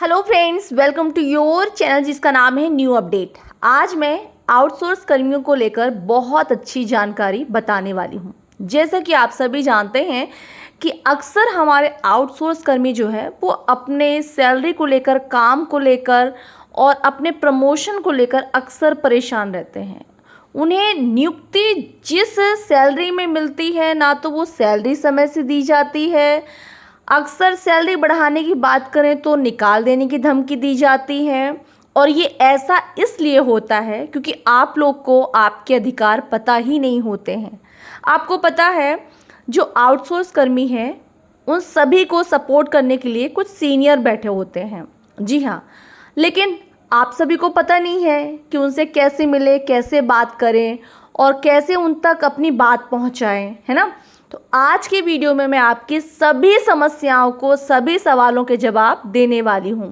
Hello friends, welcome to your channel जिसका नाम है न्यू अपडेट। आज मैं आउटसोर्स कर्मियों को लेकर बहुत अच्छी जानकारी बताने वाली हूँ। जैसा कि आप सभी जानते हैं कि अक्सर हमारे आउटसोर्स कर्मी जो है वो अपने सैलरी को लेकर, काम को लेकर और अपने प्रमोशन को लेकर अक्सर परेशान रहते हैं। उन्हें नियुक्ति जिस सैलरी में मिलती है ना तो वो सैलरी समय से दी जाती है। अक्सर सैलरी बढ़ाने की बात करें तो निकाल देने की धमकी दी जाती है। और ये ऐसा इसलिए होता है क्योंकि आप लोग को आपके अधिकार पता ही नहीं होते हैं। आपको पता है जो आउटसोर्स कर्मी हैं उन सभी को सपोर्ट करने के लिए कुछ सीनियर बैठे होते हैं। जी हाँ, लेकिन आप सभी को पता नहीं है कि उनसे कैसे मिले, कैसे बात करें और कैसे उन तक अपनी बात पहुंचाएं, है ना। तो आज की वीडियो में मैं आपकी सभी समस्याओं को, सभी सवालों के जवाब देने वाली हूं।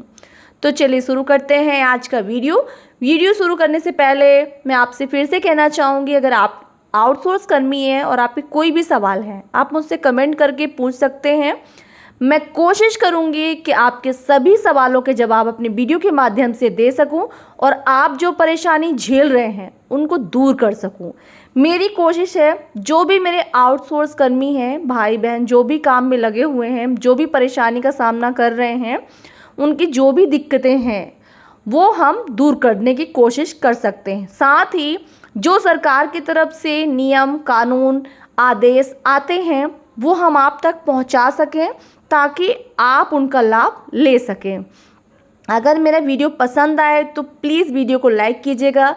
तो चलिए शुरू करते हैं आज का वीडियो शुरू करने से पहले मैं आपसे फिर से कहना चाहूँगी, अगर आप आउटसोर्स कर्मी हैं और आपके कोई भी सवाल हैं आप मुझसे कमेंट करके पूछ सकते हैं। मैं कोशिश करूंगी कि आपके सभी सवालों के जवाब अपने वीडियो के माध्यम से दे सकूं और आप जो परेशानी झेल रहे हैं उनको दूर कर सकूं। मेरी कोशिश है जो भी मेरे आउटसोर्स कर्मी हैं, भाई बहन जो भी काम में लगे हुए हैं, जो भी परेशानी का सामना कर रहे हैं, उनकी जो भी दिक्कतें हैं वो हम दूर करने की कोशिश कर सकते हैं। साथ ही जो सरकार की तरफ से नियम, कानून, आदेश आते हैं वो हम आप तक पहुंचा सकें ताकि आप उनका लाभ ले सकें। अगर मेरा वीडियो पसंद आए तो प्लीज़ वीडियो को लाइक कीजिएगा।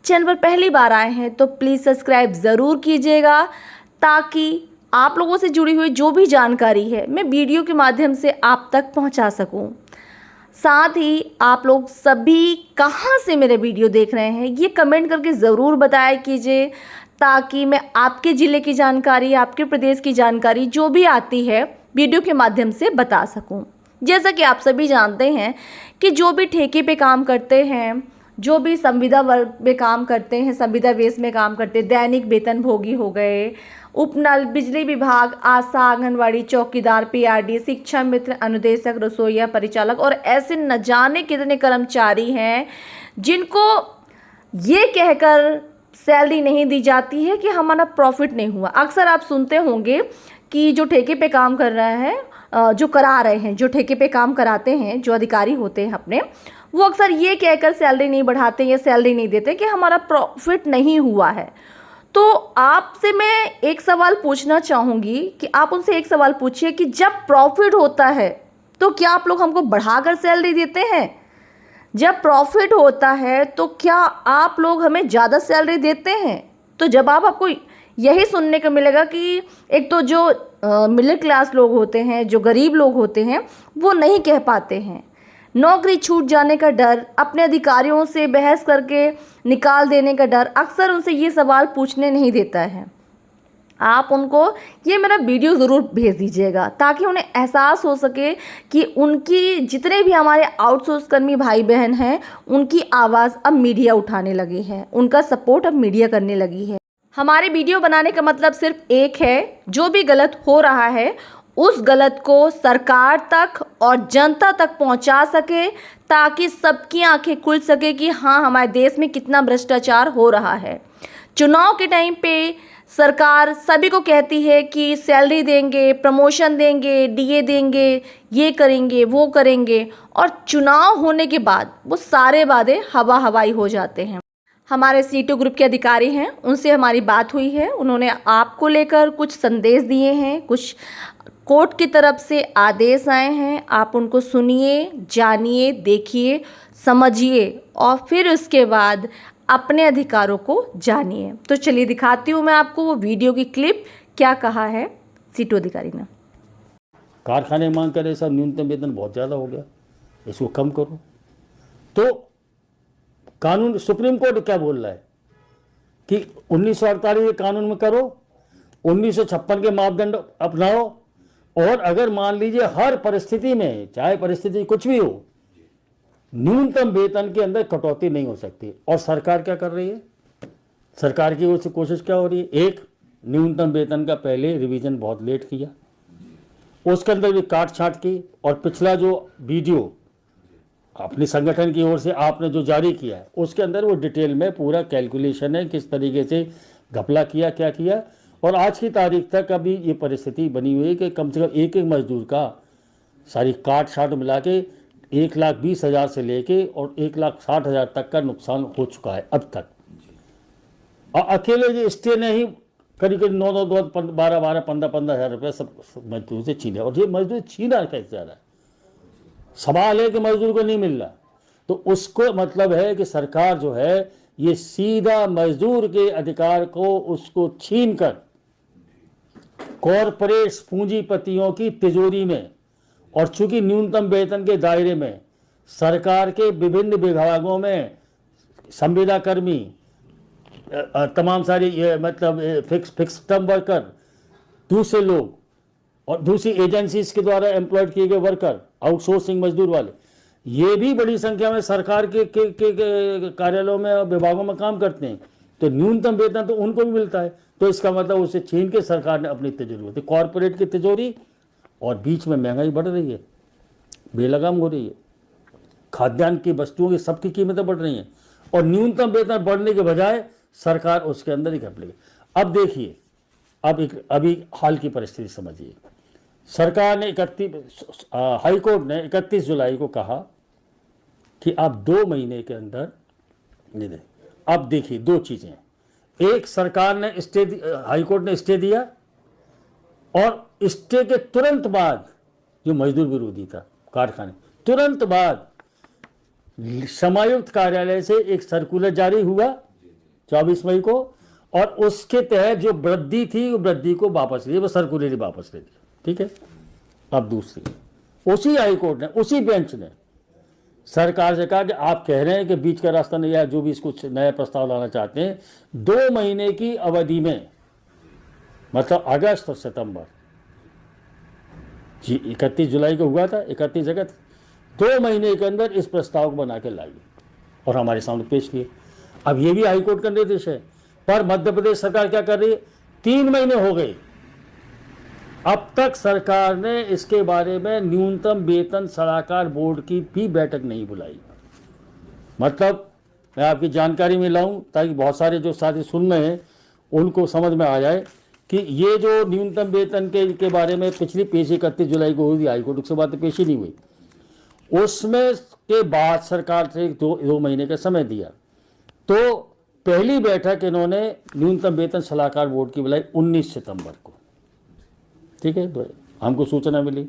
चैनल पर पहली बार आए हैं तो प्लीज़ सब्सक्राइब ज़रूर कीजिएगा ताकि आप लोगों से जुड़ी हुई जो भी जानकारी है मैं वीडियो के माध्यम से आप तक पहुंचा सकूं। साथ ही आप लोग सभी कहां से मेरे वीडियो देख रहे हैं ये कमेंट करके ज़रूर बताया कीजिए ताकि मैं आपके ज़िले की जानकारी, आपके प्रदेश की जानकारी जो भी आती है वीडियो के माध्यम से बता सकूं। जैसा कि आप सभी जानते हैं कि जो भी ठेके पे काम करते हैं, जो भी संविदा वर्ग में काम करते हैं, संविदा बेस में काम करते हैं, दैनिक वेतनभोगी हो गए, उपनल, बिजली विभाग, आशा, आंगनवाड़ी, चौकीदार, पीआरडी, शिक्षा मित्र, अनुदेशक, रसोईया, परिचालक और ऐसे न जाने कितने कर्मचारी हैं जिनको ये कहकर सैलरी नहीं दी जाती है कि हमारा प्रॉफिट नहीं हुआ। अक्सर आप सुनते होंगे कि जो ठेके पे काम कर रहा है, जो करा रहे हैं, जो ठेके पे काम कराते हैं, जो अधिकारी होते हैं अपने, वो अक्सर ये कहकर सैलरी नहीं बढ़ाते या सैलरी नहीं देते कि हमारा प्रॉफिट नहीं हुआ है। तो आपसे मैं एक सवाल पूछना चाहूँगी कि आप उनसे एक सवाल पूछिए कि जब प्रॉफिट होता है तो क्या आप लोग हमको बढ़ाकर सैलरी देते हैं? जब प्रॉफिट होता है तो क्या आप लोग हमें ज़्यादा सैलरी देते हैं? तो जवाब आपको यही सुनने को मिलेगा कि एक तो जो मिडिल क्लास लोग होते हैं, जो गरीब लोग होते हैं, वो नहीं कह पाते हैं। नौकरी छूट जाने का डर, अपने अधिकारियों से बहस करके निकाल देने का डर अक्सर उनसे ये सवाल पूछने नहीं देता है। आप उनको ये मेरा वीडियो ज़रूर भेज दीजिएगा ताकि उन्हें एहसास हो सके कि उनकी जितने भी हमारे आउटसोर्स कर्मी भाई बहन हैं उनकी आवाज़ अब मीडिया उठाने लगी है, उनका सपोर्ट अब मीडिया करने लगी है। हमारे वीडियो बनाने का मतलब सिर्फ एक है, जो भी गलत हो रहा है उस गलत को सरकार तक और जनता तक पहुंचा सके ताकि सबकी आंखें खुल सके कि हाँ, हमारे देश में कितना भ्रष्टाचार हो रहा है। चुनाव के टाइम पे सरकार सभी को कहती है कि सैलरी देंगे, प्रमोशन देंगे, डीए देंगे, ये करेंगे, वो करेंगे, और चुनाव होने के बाद वो सारे वादे हवा हवाई हो जाते हैं। हमारे सीटू ग्रुप के अधिकारी हैं, उनसे हमारी बात हुई है। उन्होंने आपको लेकर कुछ संदेश दिए हैं, कुछ कोर्ट की तरफ से आदेश आए हैं। आप उनको सुनिए, जानिए, देखिए, समझिए और फिर उसके बाद अपने अधिकारों को जानिए। तो चलिए दिखाती हूँ मैं आपको वो वीडियो की क्लिप, क्या कहा है सीटू अधिकारी ने। कारखाने मांग करे सर न्यूनतम वेतन बहुत ज़्यादा हो गया, इसको कम करो। तो कानून, सुप्रीम कोर्ट क्या बोल रहा है कि 1948 के कानून में करो, 1956 के मापदंड अपनाओ, और अगर मान लीजिए हर परिस्थिति में, चाहे परिस्थिति कुछ भी हो, न्यूनतम वेतन के अंदर कटौती नहीं हो सकती। और सरकार क्या कर रही है? सरकार की ओर से कोशिश क्या हो रही है? एक, न्यूनतम वेतन का पहले रिवीजन बहुत लेट किया, उसके अंदर भी काट छाट की, और पिछला जो वीडियो अपने संगठन की ओर से आपने जो जारी किया है उसके अंदर वो डिटेल में पूरा कैलकुलेशन है, किस तरीके से घपला किया, क्या किया। और आज की तारीख तक अभी ये परिस्थिति बनी हुई है कि कम से कम एक एक मजदूर का सारी काट छाट मिला के 1,20,000 से लेके और 1,60,000 तक का नुकसान हो चुका है अब तक। और अकेले जो स्टे ने ही करीब करीब 9-9, 12-12, 15-15 हज़ार रुपये सब मजदूर से छीने। और ये मजदूर छीना कैसे जा रहा है? सवाल है कि मजदूर को नहीं मिल रहा, तो उसको मतलब है कि सरकार जो है ये सीधा मजदूर के अधिकार को उसको छीन कर कॉरपोरेट पूंजीपतियों की तिजोरी में, और चूंकि न्यूनतम वेतन के दायरे में सरकार के विभिन्न विभागों में संविदा कर्मी, तमाम सारी मतलब फिक्स टर्म वर्कर, दूसरे लोग और दूसरी एजेंसीज के द्वारा एम्प्लॉयड किए गए वर्कर, आउटसोर्सिंग मजदूर वाले, ये भी बड़ी संख्या में सरकार के कार्यालयों में और विभागों में काम करते हैं। तो न्यूनतम वेतन तो उनको भी मिलता है। तो इसका मतलब उसे छीन के सरकार ने अपनी तिजोरी होती, कॉरपोरेट की तिजोरी, और बीच में महंगाई बढ़ रही है, बेलगाम हो रही है, खाद्यान्न की वस्तुओं की सबकी कीमतें बढ़ रही हैं, और न्यूनतम वेतन बढ़ने के बजाय सरकार उसके अंदर ही घप लेगी। अब देखिए, अभी हाल की परिस्थिति समझिए। सरकार ने हाई कोर्ट ने 31 जुलाई को कहा कि आप 2 महीने के अंदर नहीं दे। अब देखिए दो चीजें, एक सरकार ने स्टे, हाई कोर्ट ने स्टे दिया, और स्टे के तुरंत बाद जो मजदूर विरोधी था कारखाने, तुरंत बाद समायुक्त कार्यालय से एक सर्कुलर जारी हुआ 24 मई को, और उसके तहत जो वृद्धि थी वो वृद्धि को वापस ले, वो सर्कुलर वापस ले दिया। ठीक है। अब दूसरी, उसी हाई कोर्ट ने, उसी बेंच ने सरकार से कहा कि आप कह रहे हैं कि बीच का रास्ता नहीं, या जो भी इसको नया प्रस्ताव लाना चाहते हैं, 2 महीने की अवधि में, मतलब अगस्त और सितंबर, जी 31 जुलाई को हुआ था, 31 अगस्त, 2 महीने के अंदर इस प्रस्ताव को बना के लाइए और हमारे सामने पेश किए। अब ये भी हाईकोर्ट का निर्देश है, पर मध्य प्रदेश सरकार क्या कर रही है? 3 महीने हो गए, अब तक सरकार ने इसके बारे में न्यूनतम वेतन सलाहकार बोर्ड की भी बैठक नहीं बुलाई। मतलब मैं आपकी जानकारी में लाऊं ताकि बहुत सारे जो साथी सुन रहे हैं उनको समझ में आ जाए कि ये जो न्यूनतम वेतन के बारे में पिछली पेशी 31 जुलाई को हुई, हाईकोर्ट से बात पेशी नहीं हुई, उसमें के बाद सरकार से 2 महीने का समय दिया। तो पहली बैठक इन्होंने न्यूनतम वेतन सलाहकार बोर्ड की बुलाई 19 सितंबर को। ठीक है, तो हमको सूचना मिली,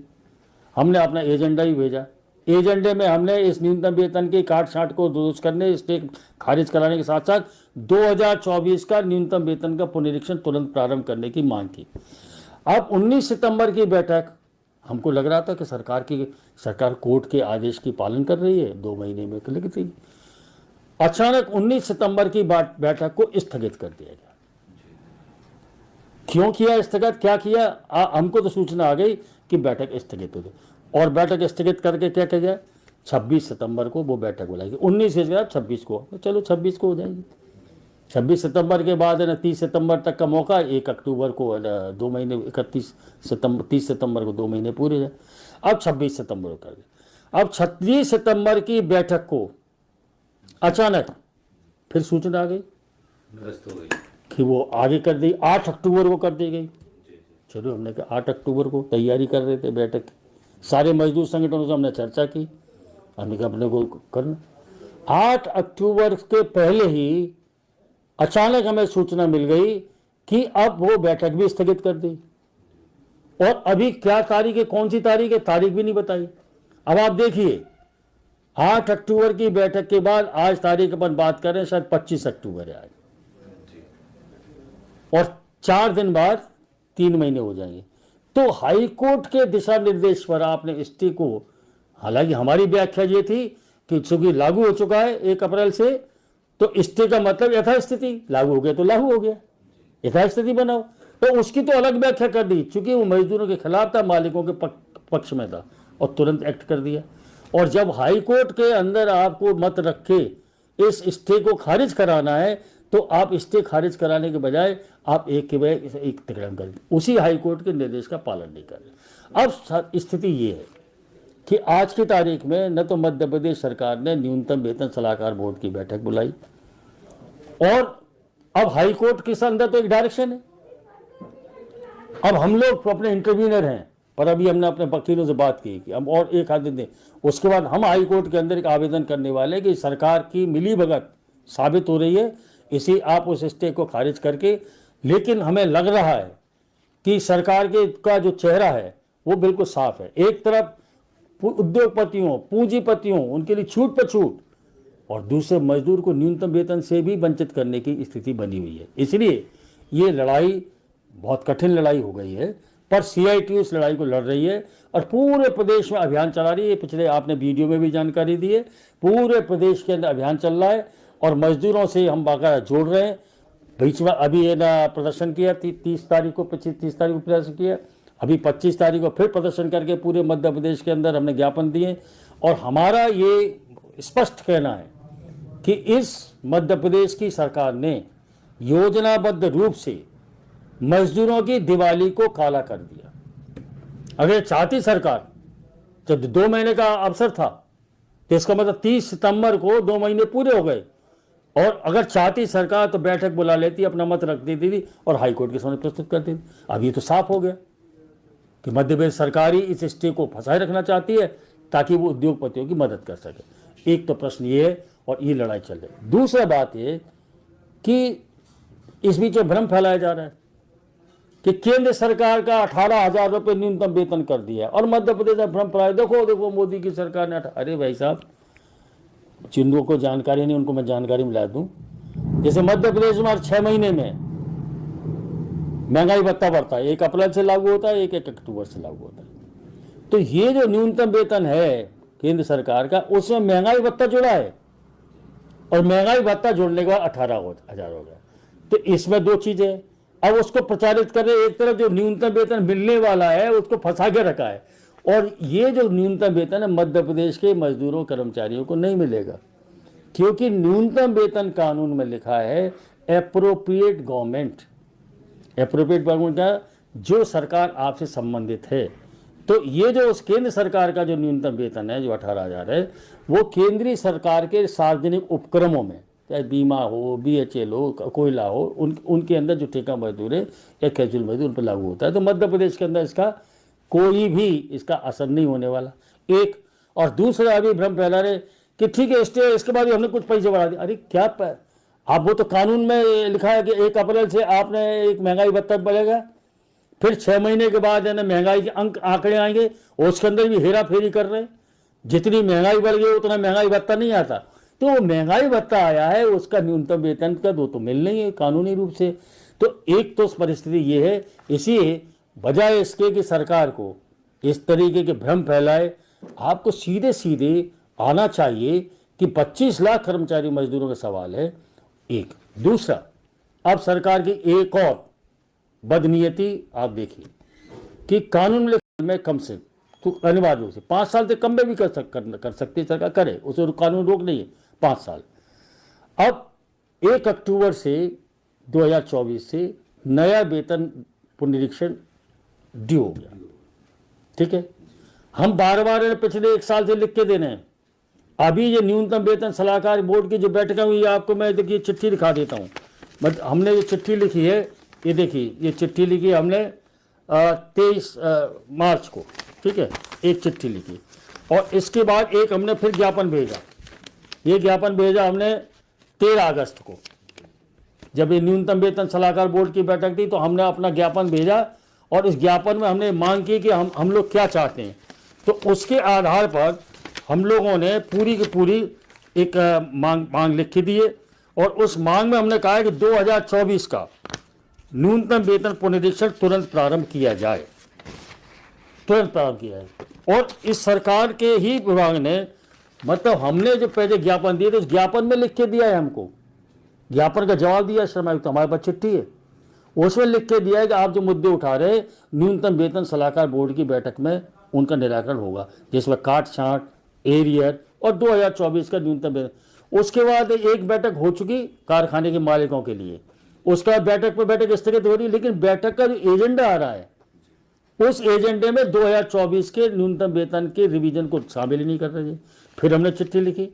हमने अपना एजेंडा ही भेजा। एजेंडे में हमने इस न्यूनतम वेतन की काट छाट को दुरुस्त करने, स्टे खारिज कराने के साथ साथ 2024 का न्यूनतम वेतन का पुनरीक्षण तुरंत प्रारंभ करने की मांग की। अब 19 सितंबर की बैठक, हमको लग रहा था कि सरकार कोर्ट के आदेश की पालन कर रही है, 2 महीने में लिखी थी। अचानक 19 सितंबर की बैठक को स्थगित कर दिया गया। क्यों किया स्थगित, क्या किया? हमको तो सूचना आ गई कि बैठक स्थगित हो गई, और बैठक स्थगित करके क्या किया गया? 26 सितंबर को वो बैठक बुलाई गई। 19 से 26 को, चलो 26 को हो जाएगी। 26 सितंबर के बाद है ना 30 सितंबर तक का मौका, 1 अक्टूबर को 2 महीने, 30 सितंबर को 2 महीने पूरे जाए। अब 26 सितंबर को कर गए। अब 36 सितंबर की बैठक को अचानक फिर सूचना आ गई कि वो आगे कर दी, 8 अक्टूबर को कर दी गई। चलो हमने कहा 8 अक्टूबर को तैयारी कर रहे थे बैठक, सारे मजदूर संगठनों से हमने चर्चा की, हमने कहा अपने को करना। 8 अक्टूबर के पहले ही अचानक हमें सूचना मिल गई कि अब वो बैठक भी स्थगित कर दी, और अभी क्या तारीख है, कौन सी तारीख है, तारीख भी नहीं बताई। अब आप देखिए, 8 अक्टूबर की बैठक के बाद आज तारीख अपन बात कर रहे हैं, शायद 25 अक्टूबर है आज, और 4 दिन बाद 3 महीने हो जाएंगे। तो हाई कोर्ट के दिशा निर्देश पर आपने स्टे को, हालांकि हमारी व्याख्या ये थी कि चूंकि लागू हो चुका है 1 अप्रैल से, तो स्टे का मतलब यथास्थिति, लागू हो गया तो लागू हो गया, यथास्थिति बनाओ। तो उसकी तो अलग व्याख्या कर दी, चूंकि वो मजदूरों के खिलाफ था, मालिकों के पक्ष में था, और तुरंत एक्ट कर दिया। और जब हाई कोर्ट के अंदर आपको मत रख के इस स्टे को खारिज कराना है, तो आप स्टे खारिज कराने के बजाय आप एक के बजाय एक तिकड़म कर, उसी हाई कोर्ट के निर्देश का पालन नहीं कर रहे। अब स्थिति ये है कि आज की तारीख में न तो मध्य प्रदेश सरकार ने न्यूनतम वेतन सलाहकार बोर्ड की बैठक बुलाई, और अब हाई कोर्ट के अंदर तो एक डायरेक्शन है। अब हम लोग तो अपने इंटरव्यूनर हैं, पर अभी हमने अपने वकीलों से बात की कि हम और एक आध दिन दें, उसके बाद हम हाई कोर्ट के अंदर एक आवेदन करने वाले कि सरकार की मिलीभगत साबित हो रही है, इसी आप उस स्टे को खारिज करके। लेकिन हमें लग रहा है कि सरकार के का जो चेहरा है वो बिल्कुल साफ है। एक तरफ उद्योगपतियों, पूंजीपतियों, उनके लिए छूट पर छूट, और दूसरे मजदूर को न्यूनतम वेतन से भी वंचित करने की स्थिति बनी हुई है। इसलिए ये लड़ाई बहुत कठिन लड़ाई हो गई है, पर CITU इस लड़ाई को लड़ रही है और पूरे प्रदेश में अभियान चला रही है। पिछले आपने वीडियो में भी जानकारी दी है, पूरे प्रदेश के अंदर अभियान चल रहा है और मजदूरों से हम बाकायदा जोड़ रहे हैं। बीच में अभी ये ना प्रदर्शन किया 30 तारीख को, 30 तारीख को प्रदर्शन किया, अभी 25 तारीख को फिर प्रदर्शन करके पूरे मध्य प्रदेश के अंदर हमने ज्ञापन दिए। और हमारा ये स्पष्ट कहना है कि इस मध्य प्रदेश की सरकार ने योजनाबद्ध रूप से मजदूरों की दिवाली को काला कर दिया। अगर चाहती सरकार, जब 2 महीने का अवसर था तो इसका मतलब 30 सितंबर को 2 महीने पूरे हो गए, और अगर चाहती सरकार तो बैठक बुला लेती, अपना मत रख देती थी और हाईकोर्ट के सामने प्रस्तुत करती थी। अब ये तो साफ हो गया कि मध्य प्रदेश सरकार ही इस स्टे को फंसाए रखना चाहती है ताकि वो उद्योगपतियों की मदद कर सके। एक तो प्रश्न ये है और ये लड़ाई चल रही है। दूसरा बात ये कि इस बीच में भ्रम फैलाया जा रहा है कि केंद्र सरकार का 18,000 रुपये न्यूनतम वेतन कर दिया है और मध्य प्रदेश में भ्रम फैलाया, देखो देखो मोदी की सरकार ने। अरे भाई साहब, जिनको को जानकारी नहीं उनको मैं जानकारी मिला दूं। जैसे मध्य प्रदेश में हर 6 महीने में महंगाई भत्ता बढ़ता है, 1 अप्रैल से लागू होता है, 1 अक्टूबर से लागू होता है। तो ये जो न्यूनतम वेतन है केंद्र सरकार का, उसमें महंगाई भत्ता जुड़ा है, और महंगाई भत्ता जोड़ने के बाद 18,000 हो गया। तो इसमें 2 चीजें अब उसको प्रचारित कर रहे। एक तरफ जो न्यूनतम वेतन मिलने वाला है उसको फंसा के रखा है, और ये जो न्यूनतम वेतन है मध्य प्रदेश के मजदूरों कर्मचारियों को नहीं मिलेगा, क्योंकि न्यूनतम वेतन कानून में लिखा है एप्रोप्रिएट गवर्नमेंट। एप्रोप्रिएट गवर्नमेंट का जो सरकार आपसे संबंधित है। तो ये जो उस केंद्र सरकार का जो न्यूनतम वेतन है जो 18,000 है, वो केंद्रीय सरकार के सार्वजनिक उपक्रमों में, चाहे बीमा हो, BHL हो, कोयला हो, उनके अंदर जो ठेका मजदूर है या कैजुअल मजदूर, उन पर लागू होता है। तो मध्य प्रदेश के अंदर इसका कोई भी इसका असर नहीं होने वाला। एक और दूसरा अभी भ्रम फैला रहे कि ठीक है स्टे, इसके बाद हमने कुछ पैसे बढ़ा दिए। अरे क्या आप, वो तो कानून में लिखा है कि 1 अप्रैल से आपने एक महंगाई भत्ता बढ़ेगा, फिर 6 महीने के बाद है ना महंगाई के आंकड़े आएंगे, और उसके अंदर भी हेरा फेरी कर रहे हैं। जितनी महंगाई बढ़ गई उतना महंगाई भत्ता नहीं आता। तो वो महंगाई भत्ता आया है, उसका न्यूनतम वेतन का तो मिल नहीं है कानूनी रूप से। तो एक तो परिस्थिति ये है। इसी बजाय इसके कि सरकार को इस तरीके के भ्रम फैलाए, आपको सीधे सीधे आना चाहिए कि 25 लाख कर्मचारी मजदूरों का सवाल है। एक दूसरा, अब सरकार की एक और बदनीयती आप देखिए कि कानून में कम से तो अनिवार्य रूप से 5 साल से कम में भी कर सकती है सरकार, करे, उसे कानून रोक नहीं है 5 साल। अब 1 अक्टूबर से 2024 से नया वेतन पुनरीक्षण ड्यू हो गया। ठीक है, हम बार बार पिछले 1 साल से लिख के देने हैं। अभी ये न्यूनतम वेतन सलाहकार बोर्ड की जो बैठक हुई है, आपको मैं देखिए चिट्ठी दिखा देता हूँ। बट हमने ये चिट्ठी लिखी है, ये देखिए, ये चिट्ठी लिखी हमने 23 मार्च को। ठीक है, एक चिट्ठी लिखी, और इसके बाद एक हमने फिर ज्ञापन भेजा। ये ज्ञापन भेजा हमने 13 अगस्त को, जब ये न्यूनतम वेतन सलाहकार बोर्ड की बैठक थी, तो हमने अपना ज्ञापन भेजा, और इस ज्ञापन में हमने मांग की कि हम लोग क्या चाहते हैं। तो उसके आधार पर हम लोगों ने पूरी की पूरी एक मांग लिख के दिए, और उस मांग में हमने कहा है कि 2024 का न्यूनतम वेतन पुनरीक्षण तुरंत प्रारंभ किया जाए, तुरंत प्रारंभ किया जाए। और इस सरकार के ही विभाग ने, मतलब हमने जो पहले ज्ञापन दिए थे उस ज्ञापन में लिख के दिया है, हमको ज्ञापन का जवाब दिया श्रम आयुक्त, हमारे पास चिट्ठी है, उसमें लिख के दिया है कि आप जो मुद्दे उठा रहे न्यूनतम वेतन सलाहकार बोर्ड की बैठक में उनका निराकरण होगा, जिसमें काट छांट, एरियर और 2024 का न्यूनतम वेतन। उसके बाद एक बैठक हो चुकी कारखाने के मालिकों के लिए, उसके बाद बैठक पर बैठक स्थगित हो रही है। लेकिन बैठक का जो एजेंडा आ रहा है उस एजेंडे में 2024 के न्यूनतम वेतन के रिवीजन को शामिल ही नहीं कर रहे थे। फिर हमने चिट्ठी लिखी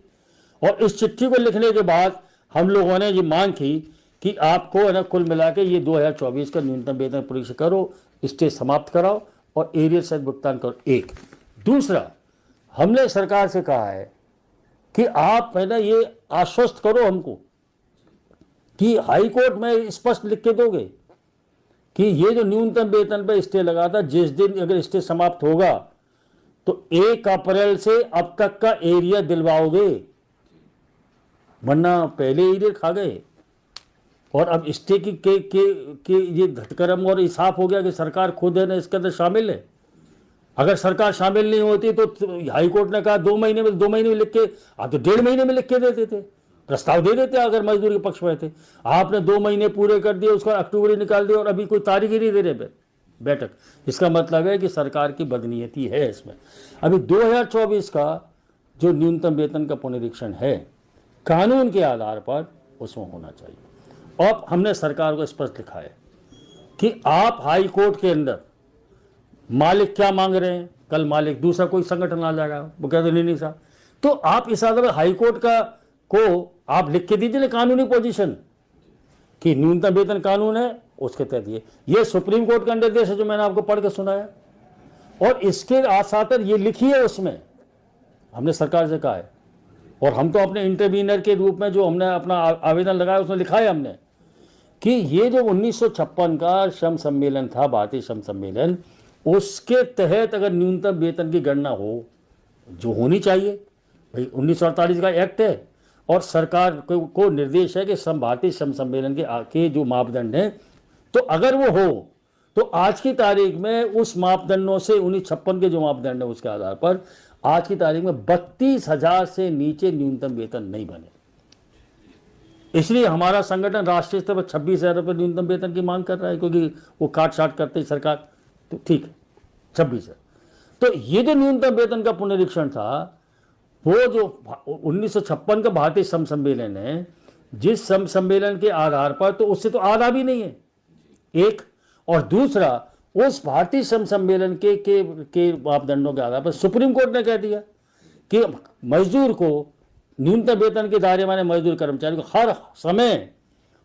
और इस चिट्ठी को लिखने के बाद हम लोगों ने ये मांग की कि आपको है ना कुल मिला के ये 2024 का न्यूनतम वेतन परीक्षा करो, स्टे समाप्त कराओ और एरियर सहित भुगतान करो। एक दूसरा, हमने सरकार से कहा है कि आप है ना ये आश्वस्त करो हमको कि हाई कोर्ट में स्पष्ट लिख के दोगे कि ये जो न्यूनतम वेतन पर स्टे लगा था, जिस दिन अगर स्टे समाप्त होगा तो 1 अप्रैल से अब तक का एरिया दिलवाओगे, वरना पहले एरिया खा गए। और अब स्टे के ये घटकर्म और साफ हो गया कि सरकार खुद है ना इसके अंदर शामिल है। अगर सरकार शामिल नहीं होती तो हाई कोर्ट ने कहा 2 महीने में लिख के, आप तो 1.5 महीने में लिख के देते थे, प्रस्ताव दे देते अगर मजदूर के पक्ष में थे। आपने 2 महीने पूरे कर दिए, उसका अक्टूबर ही निकाल दिया और अभी कोई तारीख ही नहीं दे रहे बैठक। इसका मतलब है कि सरकार की बदनीयती है इसमें। अभी 2024 का जो न्यूनतम वेतन का पुनरीक्षण है कानून के आधार पर उसमें होना चाहिए। अब हमने सरकार को स्पष्ट लिखा है कि आप हाई कोर्ट के अंदर मालिक क्या मांग रहे हैं, कल मालिक दूसरा कोई संगठन आ जाएगा, वो कहते नहीं साहब, तो आप इस आधार पर हाई कोर्ट का को आप लिख के दीजिए कानूनी पोजीशन कि न्यूनतम वेतन कानून है, उसके तहत ये सुप्रीम कोर्ट का निर्देश है जो मैंने आपको पढ़ के सुनाया। और इसके साथ ये लिखिए, उसमें हमने सरकार से कहा है और हम तो अपने इंटरवीनर के रूप में जो हमने अपना आवेदन लगाया उसमें लिखा है हमने कि ये जो 1956 का श्रम सम्मेलन था, भारतीय श्रम सम्मेलन, उसके तहत अगर न्यूनतम वेतन की गणना हो जो होनी चाहिए, भाई 1948 का एक्ट है और सरकार को निर्देश है कि भारतीय श्रम सम्मेलन के जो मापदंड हैं, तो अगर वो हो तो आज की तारीख में उस मापदंडों से 1956 के जो मापदंड है उसके आधार पर आज की तारीख में 32,000 से नीचे न्यूनतम वेतन नहीं बने। इसलिए हमारा संगठन राष्ट्रीय स्तर पर 26,000 रुपये न्यूनतम वेतन की मांग कर रहा है, क्योंकि वो काट छाट करते ही सरकार, तो ठीक है 26,000। तो ये जो न्यूनतम वेतन का पुनरीक्षण था वो जो 1956 का भारतीय श्रम सम्मेलन है, जिस श्रम सम्मेलन के आधार पर तो उससे तो आधा भी नहीं है, एक। और दूसरा, उस भारतीय श्रम सम्मेलन के मापदंडों के आधार पर सुप्रीम कोर्ट ने कह दिया कि मजदूर को न्यूनतम वेतन के दायरे में मजदूर कर्मचारी को हर समय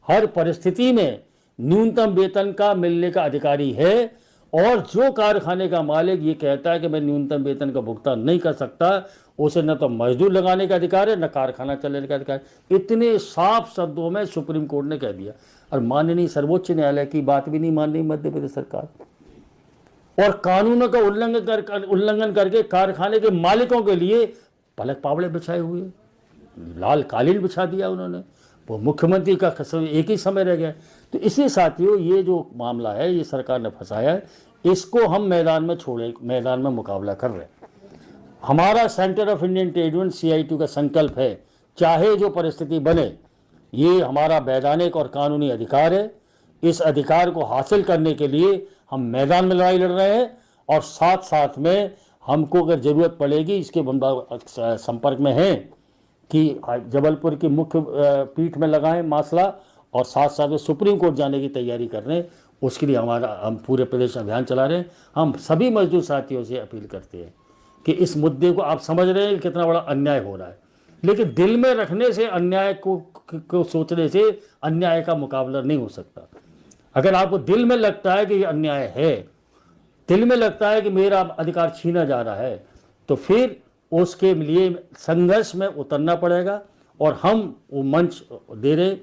हर परिस्थिति में न्यूनतम वेतन का मिलने का अधिकारी है। और जो कारखाने का मालिक ये कहता है कि मैं न्यूनतम वेतन का भुगतान नहीं कर सकता, उसे न तो मजदूर लगाने का अधिकार है न कारखाना चलाने का अधिकार। इतने साफ शब्दों में सुप्रीम कोर्ट ने कह दिया। और माननीय सर्वोच्च न्यायालय की बात भी नहीं मान रही मध्य प्रदेश सरकार, और कानूनों का उल्लंघन करके कारखाने के मालिकों के लिए पलक पावड़े बिछाए हुए, लाल कालीन बिछा दिया उन्होंने। वो मुख्यमंत्री का एक ही समय रह गया। तो इसी साथियों, ये जो मामला है ये सरकार ने फंसाया है, इसको हम मैदान में मुकाबला कर रहे हैं। हमारा centre of Indian trade union CITU का संकल्प है, चाहे जो परिस्थिति बने, ये हमारा वैधानिक और कानूनी अधिकार है। इस अधिकार को हासिल करने के लिए हम मैदान में लड़ाई लड़ रहे हैं और साथ साथ में हमको अगर ज़रूरत पड़ेगी, इसके संपर्क में हैं कि जबलपुर की मुख्य पीठ में लगाएं मासला, और साथ साथ में सुप्रीम कोर्ट जाने की तैयारी कर रहे हैं। उसके लिए हम पूरे प्रदेश में अभियान चला रहे हैं। हम सभी मजदूर साथियों से अपील करते हैं कि इस मुद्दे को आप समझ रहे हैं कि कितना बड़ा अन्याय हो रहा है, लेकिन दिल में रखने से अन्याय को सोचने से अन्याय का मुकाबला नहीं हो सकता। अगर आपको दिल में लगता है कि ये अन्याय है, दिल में लगता है कि मेरा अधिकार छीना जा रहा है, तो फिर उसके लिए संघर्ष में उतरना पड़ेगा। और हम वो मंच दे रहे